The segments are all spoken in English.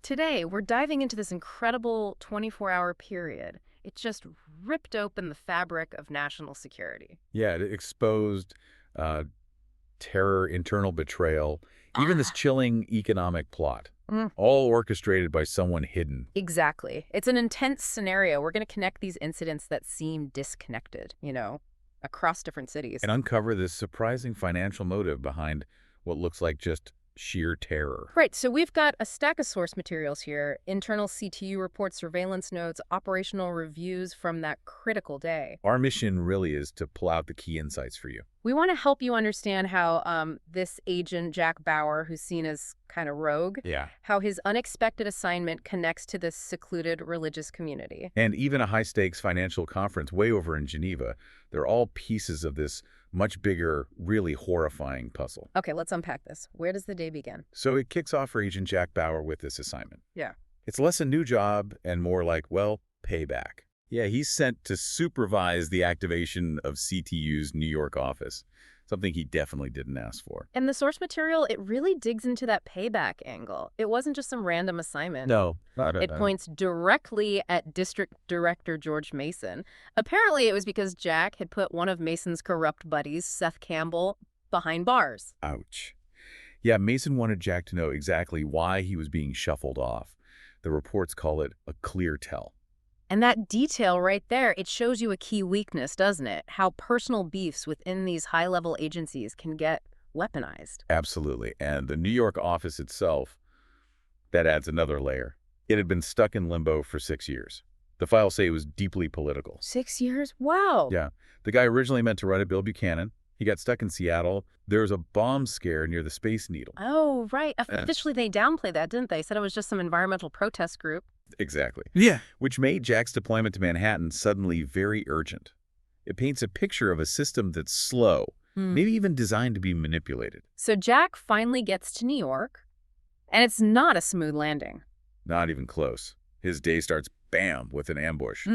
Today, we're diving into this incredible 24-hour period. It just ripped open the fabric of national security. Yeah, it exposed uh, terror, internal betrayal, even this Ah, chilling economic plot, mm, all orchestrated by someone hidden. exactly. It's an intense scenario. We're going to connect these incidents that seem disconnected, across different cities. And uncover this surprising financial motive behind what looks like just sheer terror. Right, so we've got a stack of source materials here, internal CTU reports, surveillance notes, operational reviews from that critical day. Our mission really is to pull out the key insights for you. We want to help you understand how this agent, Jack Bauer, who's seen as kind of rogue, Yeah. how his unexpected assignment connects to this secluded religious community. And even a high-stakes financial conference way over in Geneva, they're all pieces of this much bigger, really horrifying puzzle. Okay, let's unpack this. Where does the day begin? So it kicks off for Agent Jack Bauer with this assignment. Yeah. It's less a new job and more like, well, payback. Yeah, he's sent to supervise the activation of CTU's New York office, something he definitely didn't ask for. And the source material, it really digs into that payback angle. It wasn't just some random assignment. No, not It points directly at District Director George Mason. Apparently, it was because Jack had put one of Mason's corrupt buddies, Seth Campbell, behind bars. Ouch. Yeah, Mason wanted Jack to know exactly why he was being shuffled off. The reports call it a clear tell. And that detail right there, it shows you a key weakness, doesn't it? How personal beefs within these high-level agencies can get weaponized. Absolutely. And the New York office itself, that adds another layer. It had been stuck in limbo for 6 years. The files say it was deeply political. 6 years? Wow. Yeah. The guy originally meant to run it, Bill Buchanan. He got stuck in Seattle. There was a bomb scare near the Space Needle. Oh, right. Officially, they downplayed that, didn't they? Said it was just some environmental protest group. Exactly. Yeah. Which made Jack's deployment to Manhattan suddenly very urgent. It paints a picture of a system that's slow, maybe even designed to be manipulated. So Jack finally gets to New York, and it's not a smooth landing. Not even close. His day starts, bam, with an ambush.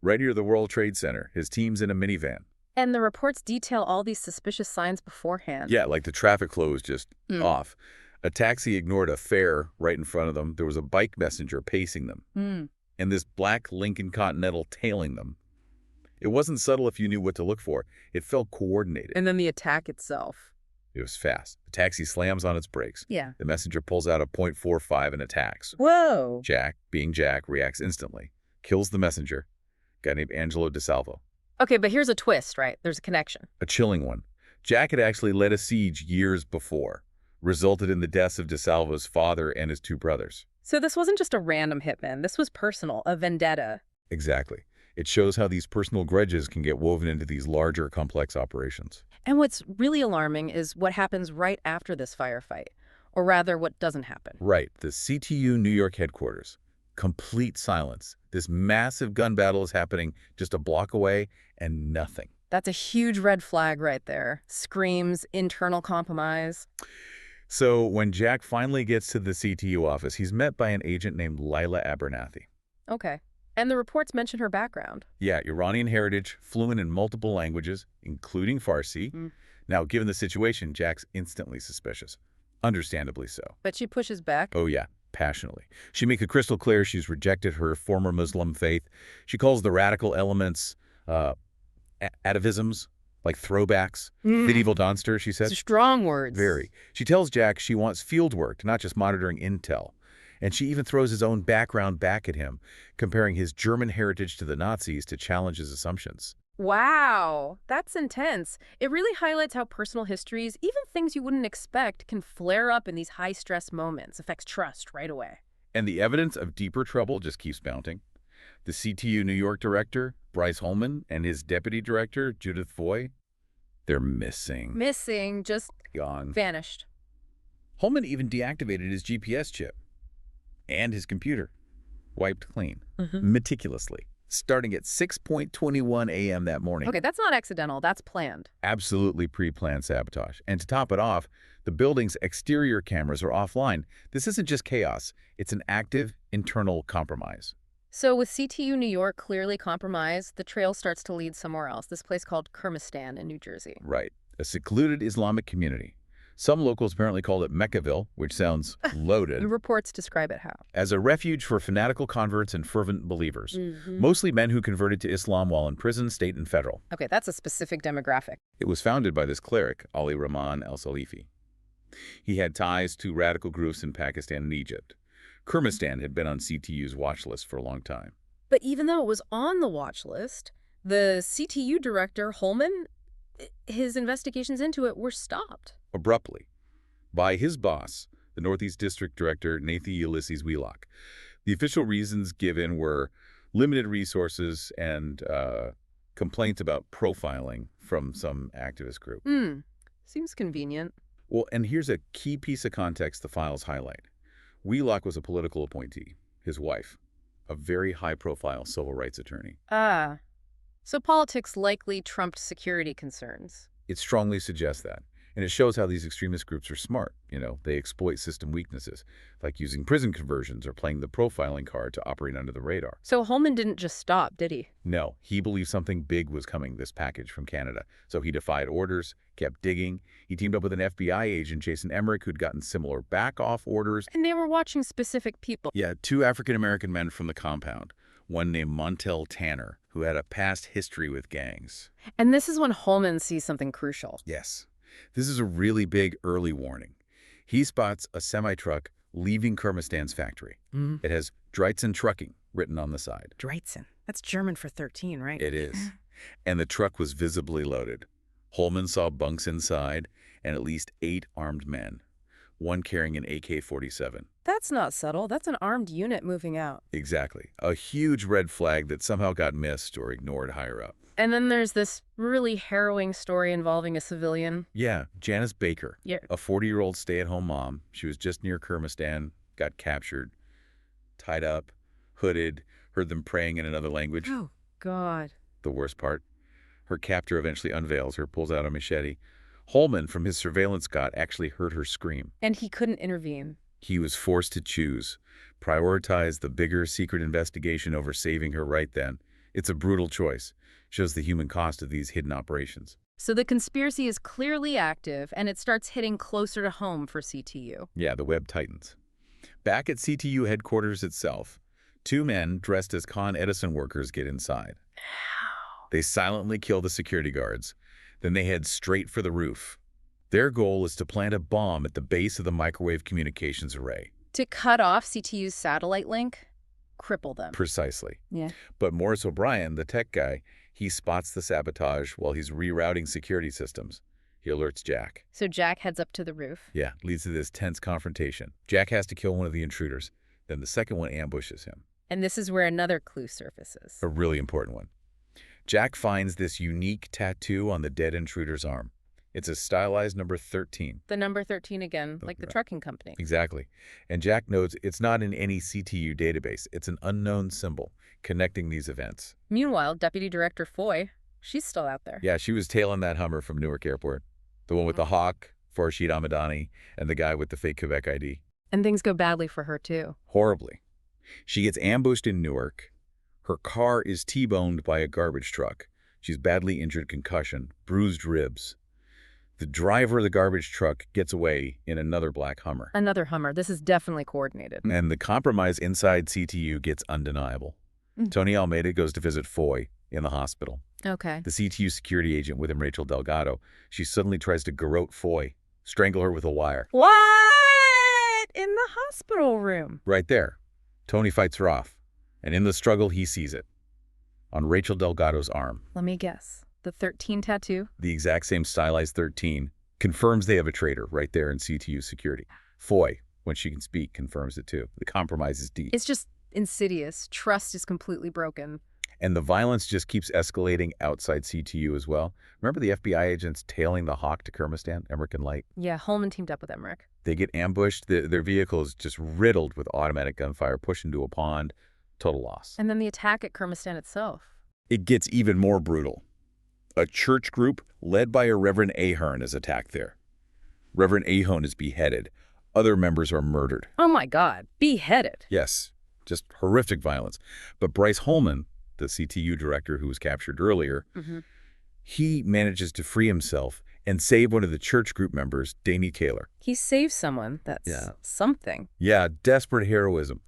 Right near the World Trade Center. His team's in a minivan. And the reports detail all these suspicious signs beforehand. Yeah, like the traffic flow is just off. A taxi ignored a fare right in front of them. There was a bike messenger pacing them. And this black Lincoln Continental tailing them. It wasn't subtle if you knew what to look for. It felt coordinated. And then the attack itself. It was fast. The taxi slams on its brakes. Yeah. The messenger pulls out a .45 and attacks. Whoa. Jack, being Jack, reacts instantly. Kills the messenger. A guy named Angelo DeSalvo. Okay, but here's a twist, right? There's a connection. A chilling one. Jack had actually led a siege years before. Resulted in the deaths of DeSalvo's father and his 2 brothers. So this wasn't just a random hitman. This was personal, a vendetta. Exactly. It shows how these personal grudges can get woven into these larger, complex operations. And what's really alarming is what happens right after this firefight. Or rather, what doesn't happen. Right. The CTU New York headquarters. Complete silence. This massive gun battle is happening just a block away, and nothing. That's a huge red flag right there. Screams, internal compromise. So when Jack finally gets to the CTU office, he's met by an agent named Lila Abernathy. Okay. And the reports mention her background. Yeah, Iranian heritage, fluent in multiple languages, including Farsi. Now, given the situation, Jack's instantly suspicious. Understandably so. But she pushes back. Oh, yeah, passionately. She makes it crystal clear she's rejected her former Muslim faith. She calls the radical elements atavisms, like throwbacks. Medieval Donster, she said. Strong words. Very. She tells Jack she wants field work, not just monitoring intel. And she even throws his own background back at him, comparing his German heritage to the Nazis to challenge his assumptions. Wow, that's intense. It really highlights how personal histories, even things you wouldn't expect, can flare up in these high-stress moments, affects trust right away. And the evidence of deeper trouble just keeps mounting. The CTU New York director, Bryce Holman, and his deputy director, Judith Foy, they're missing. Missing, just Gone. vanished. Holman even deactivated his GPS chip. And his computer. Wiped clean. Meticulously. Starting at 6:21 a.m. that morning. Okay, that's not accidental, that's planned. Absolutely pre-planned sabotage. And to top it off, the building's exterior cameras are offline. This isn't just chaos. It's an active internal compromise. So with CTU New York clearly compromised, the trail starts to lead somewhere else, this place called Kermistan in New Jersey. Right. A secluded Islamic community. Some locals apparently called it Meccaville, which sounds loaded, The reports describe it how? as a refuge for fanatical converts and fervent believers, mostly men who converted to Islam while in prison, state and federal. Okay, that's a specific demographic. It was founded by this cleric, Ali Rahman al-Salifi. He had ties to radical groups in Pakistan and Egypt. Kurmistan had been on CTU's watch list for a long time. But even though it was on the watch list, the CTU director, Holman, his investigations into it were stopped. Abruptly, by his boss, the Northeast District Director, Nathan Ulysses Wheelock. The official reasons given were limited resources and complaints about profiling from some activist group. Seems convenient. Well, and here's a key piece of context the files highlight. Wheelock was a political appointee, his wife, a very high-profile civil rights attorney. Ah, so politics likely trumped security concerns. It strongly suggests that. And it shows how these extremist groups are smart. They exploit system weaknesses, like using prison conversions or playing the profiling card to operate under the radar. So Holman didn't just stop, did he? No, he believed something big was coming, this package from Canada. So he defied orders, kept digging. He teamed up with an FBI agent, Jason Emmerich, who'd gotten similar back-off orders. And they were watching specific people. Yeah, 2 African-American men from the compound. One named Montel Tanner, who had a past history with gangs. And this is when Holman sees something crucial. Yes. This is a really big early warning. He spots a semi-truck leaving Kurmistan's factory. It has Dreitzen Trucking written on the side. Dreitzen. That's German for 13, right? It is. And the truck was visibly loaded. Holman saw bunks inside and at least 8 armed men, one carrying an AK-47. That's not subtle. That's an armed unit moving out. Exactly. A huge red flag that somehow got missed or ignored higher up. And then there's this really harrowing story involving a civilian. Yeah, Janice Baker, Yeah. a 40-year-old stay-at-home mom. She was just near Kurmistan, got captured, tied up, hooded, heard them praying in another language. Oh, God. The worst part, her captor eventually unveils her, pulls out a machete. Holman, from his surveillance got, actually heard her scream. And he couldn't intervene. He was forced to choose, prioritize the bigger secret investigation over saving her right then. It's a brutal choice. Shows the human cost of these hidden operations. So the conspiracy is clearly active, and it starts hitting closer to home for CTU. Yeah, the web tightens. Back at CTU headquarters itself, 2 men dressed as Con Edison workers get inside. They silently kill the security guards. Then they head straight for the roof. Their goal is to plant a bomb at the base of the microwave communications array. To cut off CTU's satellite link, cripple them. Precisely. Yeah. But Morris O'Brien, the tech guy, he spots the sabotage while he's rerouting security systems. He alerts Jack. So Jack heads up to the roof. Yeah, leads to this tense confrontation. Jack has to kill one of the intruders. Then the second one ambushes him. And this is where another clue surfaces. A really important one. Jack finds this unique tattoo on the dead intruder's arm. It's a stylized number 13. The number 13 again, like the trucking company. Exactly. And Jack notes it's not in any CTU database. It's an unknown symbol connecting these events. Meanwhile, Deputy Director Foy, she's still out there. Yeah, she was tailing that Hummer from Newark Airport. The one with the hawk, Farshid Ahmadani, and the guy with the fake Quebec ID. And things go badly for her, too. Horribly. She gets ambushed in Newark. Her car is T-boned by a garbage truck. She's badly injured, concussion, bruised ribs. The driver of the garbage truck gets away in another black Hummer. Another Hummer. This is definitely coordinated. And the compromise inside CTU gets undeniable. Tony Almeida goes to visit Foy in the hospital. Okay. The CTU security agent with him, Rachel Delgado, she suddenly tries to garrote Foy, strangle her with a wire. What? In the hospital room? Right there. Tony fights her off. And in the struggle, he sees it. On Rachel Delgado's arm. Let me guess. The 13 tattoo? The exact same stylized 13 confirms they have a traitor right there in CTU security. Foy, when she can speak, confirms it too. The compromise is deep. It's just insidious. Trust is completely broken. And the violence just keeps escalating outside CTU as well. Remember the FBI agents tailing the Hawk to Kurmistan, Emmerich and Light? Yeah, Holman teamed up with Emmerich. They get ambushed. Their vehicle is just riddled with automatic gunfire, pushed into a pond. Total loss. And then the attack at Kurmistan itself. It gets even more brutal. A church group led by a Reverend Ahern is attacked there. Reverend Ahern is beheaded. Other members are murdered. Oh my God, beheaded. Yes, just horrific violence. But Bryce Holman, the CTU director who was captured earlier, he manages to free himself and save one of the church group members, Danny Taylor. He saves someone. That's something. Yeah, desperate heroism.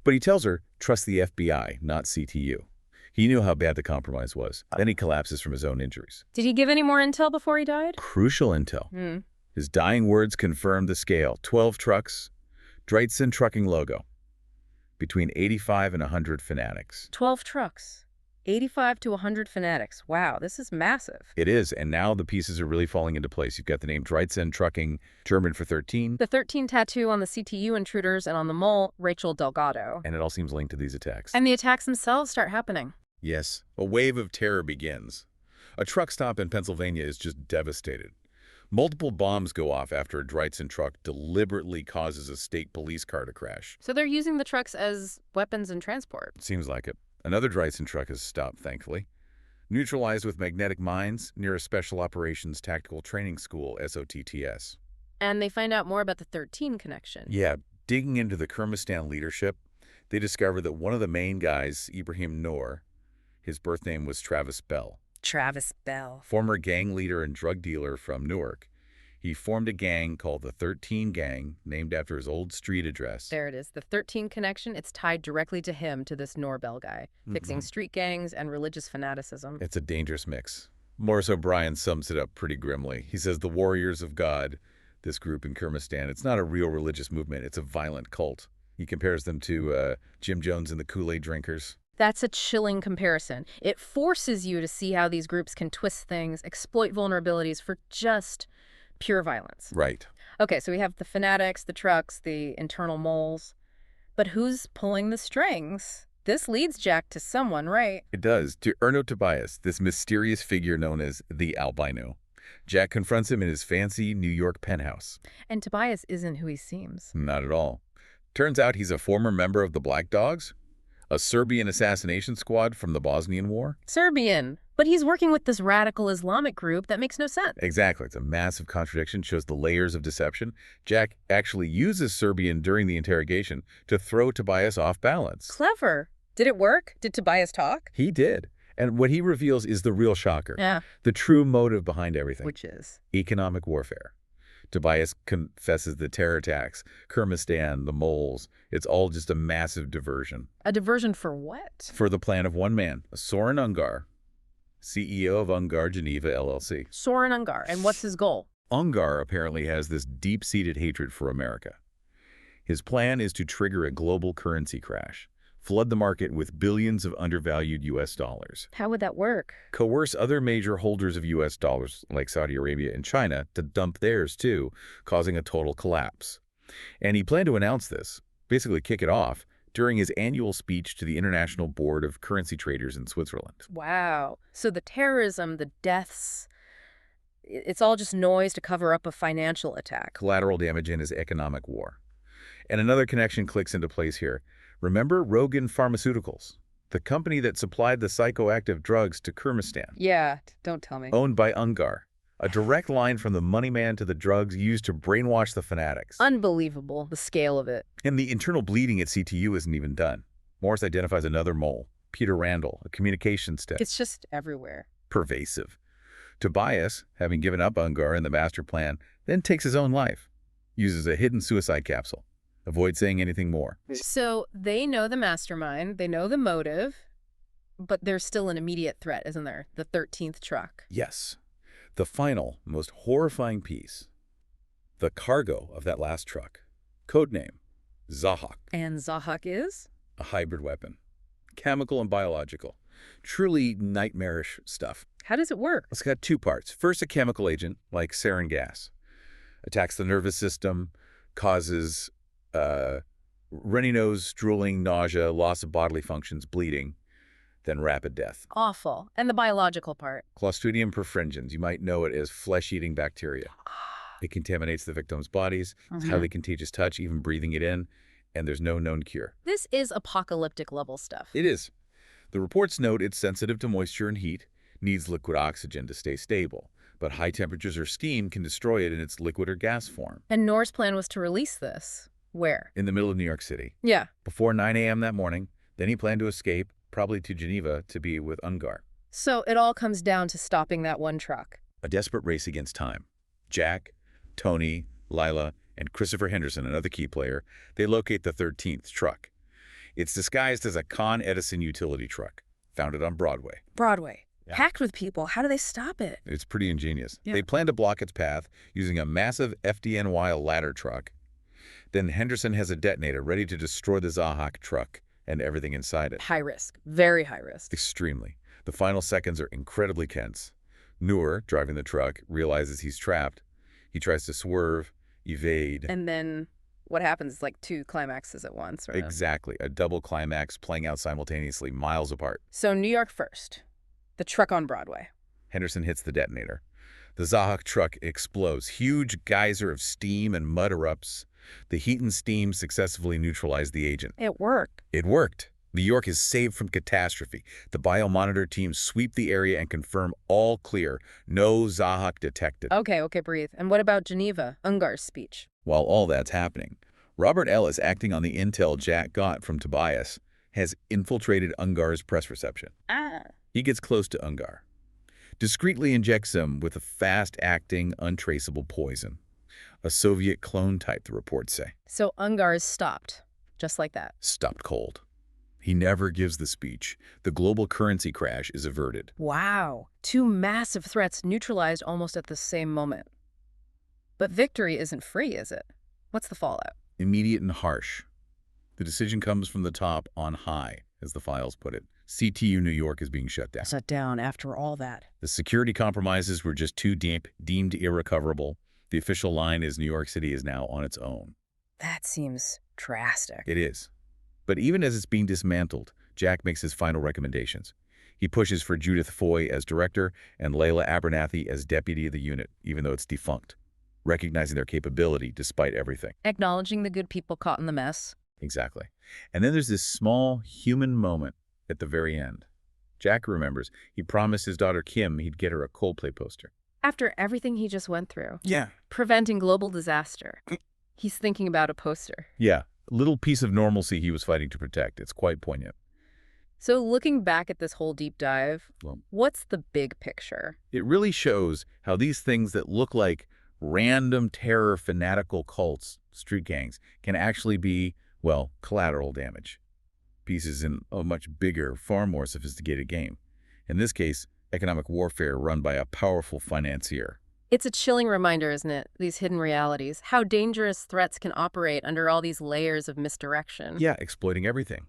But he tells her, trust the FBI, not CTU. He knew how bad the compromise was. Then he collapses from his own injuries. Did he give any more intel before he died? Crucial intel. His dying words confirmed the scale. 12 trucks, Dreitzen trucking logo. Between 85 and 100 fanatics. 12 trucks. 85 to 100 fanatics. Wow, this is massive. It is, and now the pieces are really falling into place. You've got the name Dreitzen Trucking, German for 13. The 13 tattoo on the CTU intruders, and on the mole, Rachel Delgado. And it all seems linked to these attacks. And the attacks themselves start happening. Yes, a wave of terror begins. A truck stop in Pennsylvania is just devastated. Multiple bombs go off after a Dreitzen truck deliberately causes a state police car to crash. So they're using the trucks as weapons and transport. Seems like it. Another Dreitzen truck is stopped, thankfully. Neutralized with magnetic mines near a Special Operations Tactical Training School, SOTTS. And they find out more about the 13 connection. Yeah, digging into the Kyrgyzstan leadership, they discover that one of the main guys, Ibrahim Noor, his birth name was Travis Bell. Travis Bell. Former gang leader and drug dealer from Newark. He formed a gang called the 13 Gang, named after his old street address. There it is. The 13 connection, it's tied directly to him, to this Noor Bell guy, fixing street gangs and religious fanaticism. It's a dangerous mix. Morris O'Brien sums it up pretty grimly. He says the Warriors of God, this group in Kyrgyzstan, it's not a real religious movement. It's a violent cult. He compares them to Jim Jones and the Kool-Aid drinkers. That's a chilling comparison. It forces you to see how these groups can twist things, exploit vulnerabilities for just pure violence. Right. Okay, so we have the fanatics, the trucks, the internal moles. But who's pulling the strings? This leads Jack to someone, right? It does. To Erno Tobias, this mysterious figure known as the albino. Jack confronts him in his fancy New York penthouse. And Tobias isn't who he seems. Not at all. Turns out he's a former member of the Black Dogs, a Serbian assassination squad from the Bosnian War. Serbian. But he's working with this radical Islamic group. That makes no sense. Exactly. It's a massive contradiction, shows the layers of deception. Jack actually uses Serbian during the interrogation to throw Tobias off balance. Clever. Did it work? Did Tobias talk? He did. And what he reveals is the real shocker. Yeah. The true motive behind everything. Which is? Economic warfare. Tobias confesses the terror attacks, Kyrgyzstan, the moles. It's all just a massive diversion. A diversion for what? For the plan of one man, Soren Ungar, CEO of Ungar Geneva LLC. Soren Ungar. And what's his goal? Ungar apparently has this deep-seated hatred for America. His plan is to trigger a global currency crash, flood the market with billions of undervalued U.S. dollars. How would that work? Coerce other major holders of U.S. dollars, like Saudi Arabia and China, to dump theirs too, causing a total collapse. And he planned to announce this, basically kick it off, during his annual speech to the International Board of Currency Traders in Switzerland. Wow. So the terrorism, the deaths, it's all just noise to cover up a financial attack. Collateral damage in his economic war. And another connection clicks into place here. Remember Rogan Pharmaceuticals, the company that supplied the psychoactive drugs to Kyrgyzstan? Yeah, don't tell me. Owned by Ungar. A direct line from the money man to the drugs used to brainwash the fanatics. Unbelievable, the scale of it. And the internal bleeding at CTU isn't even done. Morris identifies another mole, Peter Randall, a communications tech. It's just everywhere. Pervasive. Tobias, having given up Ungar and the master plan, then takes his own life. Uses a hidden suicide capsule. Avoid saying anything more. So they know the mastermind, they know the motive, but there's still an immediate threat, isn't there? The 13th truck. Yes. The final, most horrifying piece. The cargo of that last truck. Codename, Zahak. And Zahak is? A hybrid weapon. Chemical and biological. Truly nightmarish stuff. How does it work? It's got two parts. First, a chemical agent, like sarin gas. Attacks the nervous system, causes runny nose, drooling, nausea, loss of bodily functions, bleeding, then rapid death. Awful. And the biological part? Clostridium perfringens. You might know it as flesh-eating bacteria. It contaminates the victim's bodies. It's highly contagious touch, even breathing it in, and there's no known cure. This is apocalyptic level stuff. It is. The reports note it's sensitive to moisture and heat, needs liquid oxygen to stay stable, but high temperatures or steam can destroy it in its liquid or gas form. And Noor's plan was to release this. Where? In the middle of New York City. Yeah. Before 9 a.m. that morning, then he planned to escape, probably to Geneva, to be with Ungar. So it all comes down to stopping that one truck. A desperate race against time. Jack, Tony, Lila, and Christopher Henderson, another key player, they locate the 13th truck. It's disguised as a Con Edison utility truck, founded on Broadway. Broadway. Yeah. Packed with people. How do they stop it? It's pretty ingenious. Yeah. They plan to block its path using a massive FDNY ladder truck. Then Henderson has a detonator ready to destroy the Zahak truck and everything inside it. High risk. Very high risk. Extremely. The final seconds are incredibly tense. Noor, driving the truck, realizes he's trapped. He tries to swerve, evade. And then what happens is like two climaxes at once, right? Exactly. A double climax playing out simultaneously, miles apart. So New York first. The truck on Broadway. Henderson hits the detonator. The Zahak truck explodes. Huge geyser of steam and mud erupts. The heat and steam successfully neutralize the agent. It worked. It worked. New York is saved from catastrophe. The biomonitor teams sweep the area and confirm all clear. No Zahak detected. Okay, breathe. And what about Geneva, Ungar's speech? While all that's happening, Robert Ellis, acting on the intel Jack got from Tobias, has infiltrated Ungar's press reception. He gets close to Ungar, discreetly injects him with a fast-acting, untraceable poison. A Soviet clone type, the reports say. So Ungar is stopped, just like that. Stopped cold. He never gives the speech. The global currency crash is averted. Wow. Two massive threats neutralized almost at the same moment. But victory isn't free, is it? What's the fallout? Immediate and harsh. The decision comes from the top on high, as the files put it. CTU New York is being shut down. Shut down after all that. The security compromises were just too deep, deemed irrecoverable. The official line is New York City is now on its own. That seems drastic. It is. But even as it's being dismantled, Jack makes his final recommendations. He pushes for Judith Foy as director and Layla Abernathy as deputy of the unit, even though it's defunct, recognizing their capability despite everything. Acknowledging the good people caught in the mess. Exactly. And then there's this small human moment at the very end. Jack remembers he promised his daughter Kim he'd get her a Coldplay poster. After everything he just went through. Yeah. Preventing global disaster. He's thinking about a poster. Yeah. A little piece of normalcy he was fighting to protect. It's quite poignant. So looking back at this whole deep dive, what's the big picture? It really shows how these things that look like random terror fanatical cults, street gangs, can actually be, well, collateral damage. Pieces in a much bigger, far more sophisticated game. In this case, economic warfare run by a powerful financier. It's a chilling reminder, isn't it? These hidden realities, how dangerous threats can operate under all these layers of misdirection. Yeah, exploiting everything.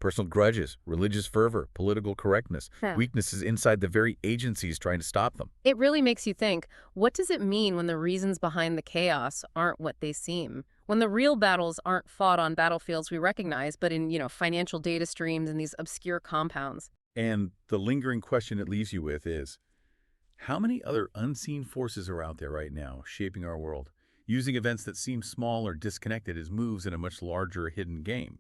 Personal grudges, religious fervor, political correctness, weaknesses inside the very agencies trying to stop them. It really makes you think, what does it mean when the reasons behind the chaos aren't what they seem? When the real battles aren't fought on battlefields we recognize, but in, financial data streams and these obscure compounds. And the lingering question it leaves you with is, how many other unseen forces are out there right now shaping our world, using events that seem small or disconnected as moves in a much larger hidden game?